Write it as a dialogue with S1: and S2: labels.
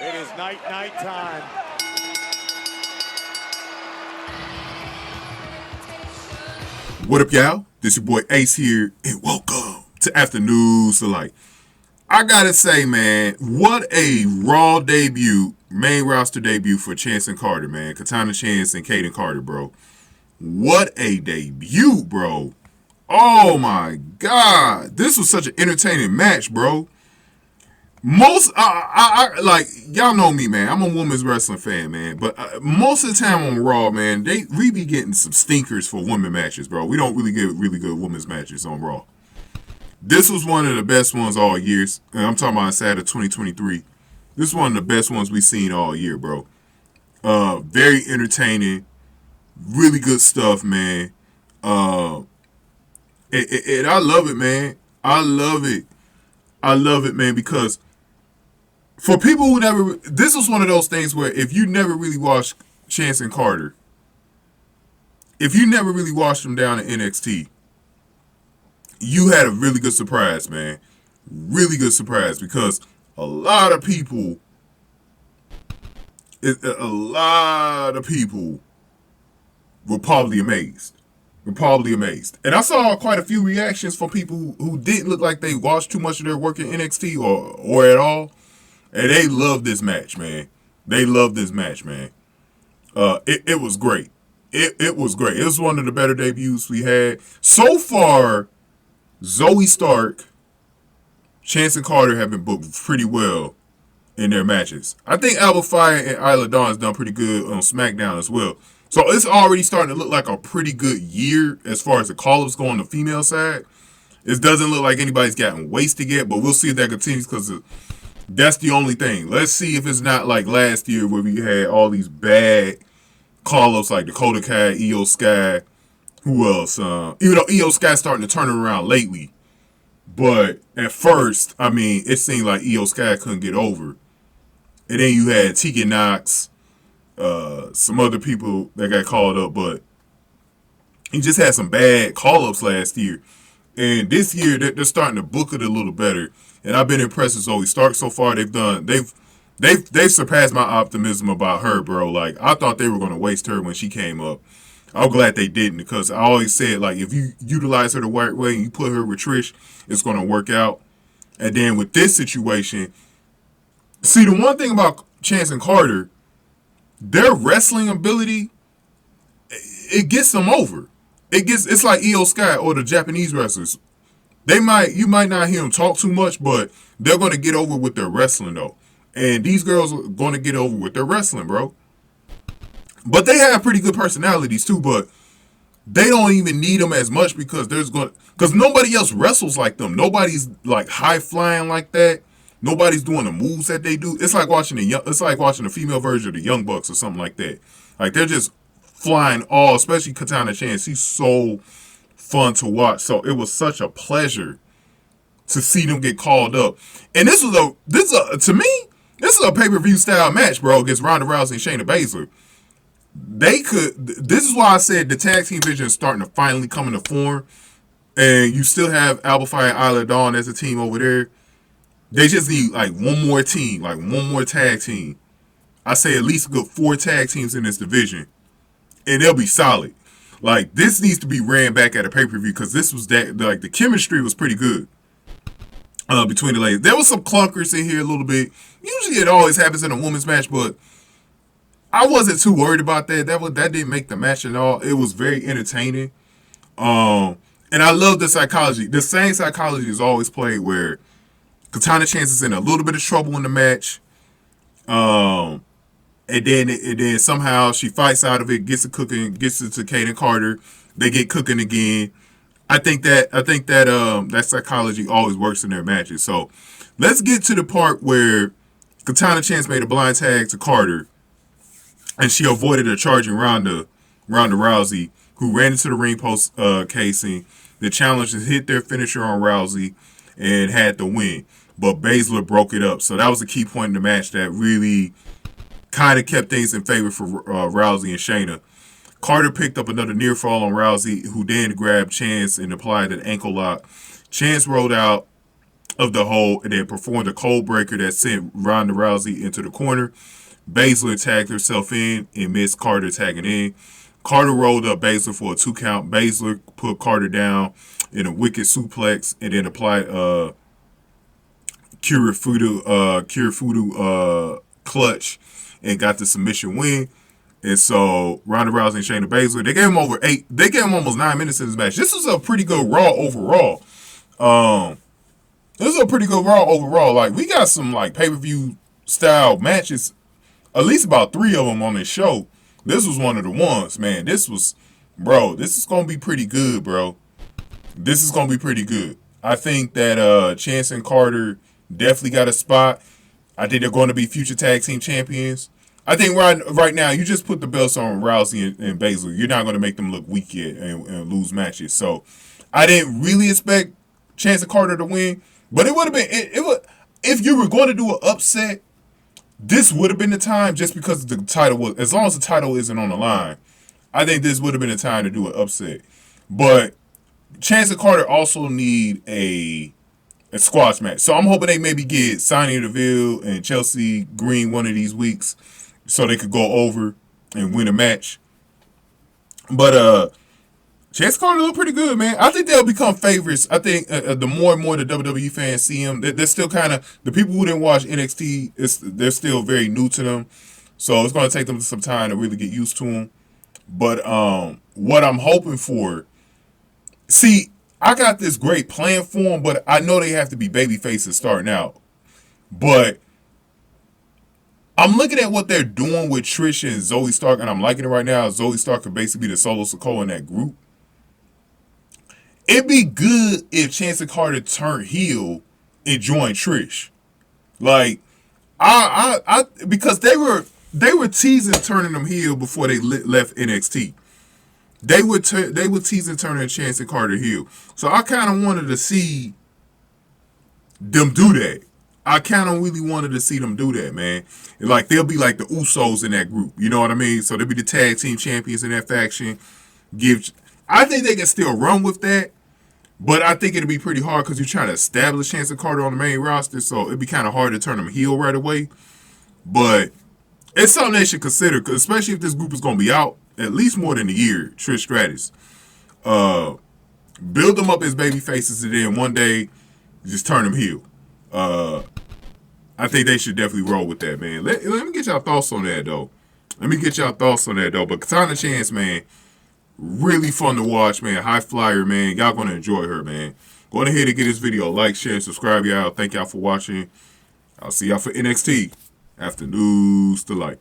S1: It is night time.
S2: What up, y'all? This your boy Ace here, and welcome to Afternoons Delight. I gotta say, man, what a Raw debut, main roster debut for Chance and Carter, man. Katana Chance and Kayden Carter, bro. What a debut, bro. Oh my God. This was such an entertaining match, bro. Like, y'all know me, man. I'm a women's wrestling fan, man. But most of the time on Raw, man, we be getting some stinkers for women matches, bro. We don't really get really good women's matches on Raw. This was one of the best ones all years. And I'm talking about Saturday 2023. This is one of the best ones we've seen all year, bro. Very entertaining. Really good stuff, man. And I love it, man. I love it, man, because for people who never, this was one of those things where if you never really watched Chance and Carter, if you never really watched them down at NXT, you had a really good surprise, man. Really good surprise, because a lot of people were probably amazed. And I saw quite a few reactions from people who didn't look like they watched too much of their work in NXT or at all. And they loved this match, man. It was great. It was great. It was one of the better debuts we had. So far, Zoe Stark, Chance and Carter have been booked pretty well in their matches. I think Alba Fire and Isla Dawn's done pretty good on SmackDown as well. So it's already starting to look like a pretty good year as far as the call-ups go on the female side. It doesn't look like anybody's gotten wasted yet, but we'll see if that continues, because that's the only thing. Let's see if it's not like last year where we had all these bad call-ups like Dakota Kai, Io Sky. Who else? Even though Io Sky's starting to turn it around lately. But at first, I mean, it seemed like Io Sky couldn't get over. And then you had Tegan Knox, some other people that got called up, but he just had some bad call-ups last year. And this year, they're starting to book it a little better. And I've been impressed with Zoe Stark so far. They've surpassed my optimism about her, bro. Like, I thought they were going to waste her when she came up. I'm glad they didn't, because I always said, like, if you utilize her the right way and you put her with Trish, it's going to work out. And then with this situation, see, the one thing about Chance and Carter, their wrestling ability, it gets them over. It's like Io Sky or the Japanese wrestlers. You might not hear them talk too much, but they're going to get over with their wrestling, though. And these girls are going to get over with their wrestling, bro. But they have pretty good personalities too, but they don't even need them as much, because nobody else wrestles like them. Nobody's like high flying like that. Nobody's doing the moves that they do. It's like watching a female version of the Young Bucks or something like that. Like, they're just flying all, especially Katana Chance. She's so fun to watch. So it was such a pleasure to see them get called up. And this is a pay-per-view style match, bro, against Ronda Rousey and Shayna Baszler. This is why I said the tag team vision is starting to finally come into form. And you still have Alba Fire and Isla Dawn as a team over there. They just need like one more team, like one more tag team. I say at least a good 4 tag teams in this division, and they'll be solid. Like, this needs to be ran back at a pay-per-view, because this was the chemistry was pretty good between the ladies. There was some clunkers in here a little bit. Usually it always happens in a women's match, but I wasn't too worried about that. That didn't make the match at all. It was very entertaining. And I love the psychology. The same psychology is always played, where Katana Chance is in a little bit of trouble in the match. And then somehow she fights out of it, gets it cooking, gets it to Kayden Carter. They get cooking again. I think that psychology always works in their matches. So let's get to the part where Katana Chance made a blind tag to Carter, and she avoided a charging Ronda Rousey, who ran into the ring post casing. The challengers hit their finisher on Rousey and had the win, but Baszler broke it up. So that was a key point in the match that really kind of kept things in favor for Rousey and Shayna. Carter picked up another near fall on Rousey, who then grabbed Chance and applied an ankle lock. Chance rolled out of the hold and then performed a cold breaker that sent Ronda Rousey into the corner. Baszler tagged herself in and missed Carter tagging in. Carter rolled up Baszler for a 2 count. Baszler put Carter down in a wicked suplex and then applied Kirifuda clutch and got the submission win. And so Ronda Rousey and Shayna Baszler, they gave him they gave him almost 9 minutes in this match. This was a pretty good Raw overall. This is a pretty good Raw overall. Like, we got some like pay-per-view style matches, at least about 3 of them on this show. This was one of the ones, man. This is gonna be pretty good, bro. This is gonna be pretty good. I think that Chance and Carter definitely got a spot. I think they're going to be future tag team champions. I think right now, you just put the belts on Rousey and Baszler. You're not going to make them look weak yet and lose matches. So I didn't really expect Chance and Carter to win, but it would have been if you were going to do an upset. This would have been the time, just because the title was, as long as the title isn't on the line, I think this would have been the time to do an upset. But Chance and Carter also need a squash match. So I'm hoping they maybe get Sonya Deville and Chelsea Green one of these weeks so they could go over and win a match. But Chance and Carter look pretty good, man. I think they'll become favorites. I think the more and more the WWE fans see them, they're still kind of, the people who didn't watch NXT, they're still very new to them. So it's going to take them some time to really get used to them. But what I'm hoping for, see, I got this great plan for them, but I know they have to be baby faces starting out. But I'm looking at what they're doing with Trish and Zoe Stark, and I'm liking it right now. Zoe Stark could basically be the Solo Sikoa in that group. It'd be good if Chance and Carter turned heel and joined Trish. Like, I because they were teasing turning them heel before they left NXT. They were teasing turning Chance and Carter heel. So I kind of wanted to see them do that. I kind of really wanted to see them do that, man. And like, they'll be like the Usos in that group. You know what I mean? So they'll be the tag team champions in that faction. I think they can still run with that, but I think it'll be pretty hard because you're trying to establish Chance and Carter on the main roster, so it'd be kind of hard to turn them heel right away. But it's something they should consider, especially if this group is going to be out at least more than a year. Trish Stratus, build them up as baby faces, and then one day just turn them heel. I think they should definitely roll with that, man. Let me get y'all thoughts on that, though. But Katana Chance, man, really fun to watch, man. High flyer, man. Y'all gonna enjoy her, man. Go ahead and get this video a like, share, and subscribe, y'all. Thank y'all for watching. I'll see y'all for NXT after News to Light.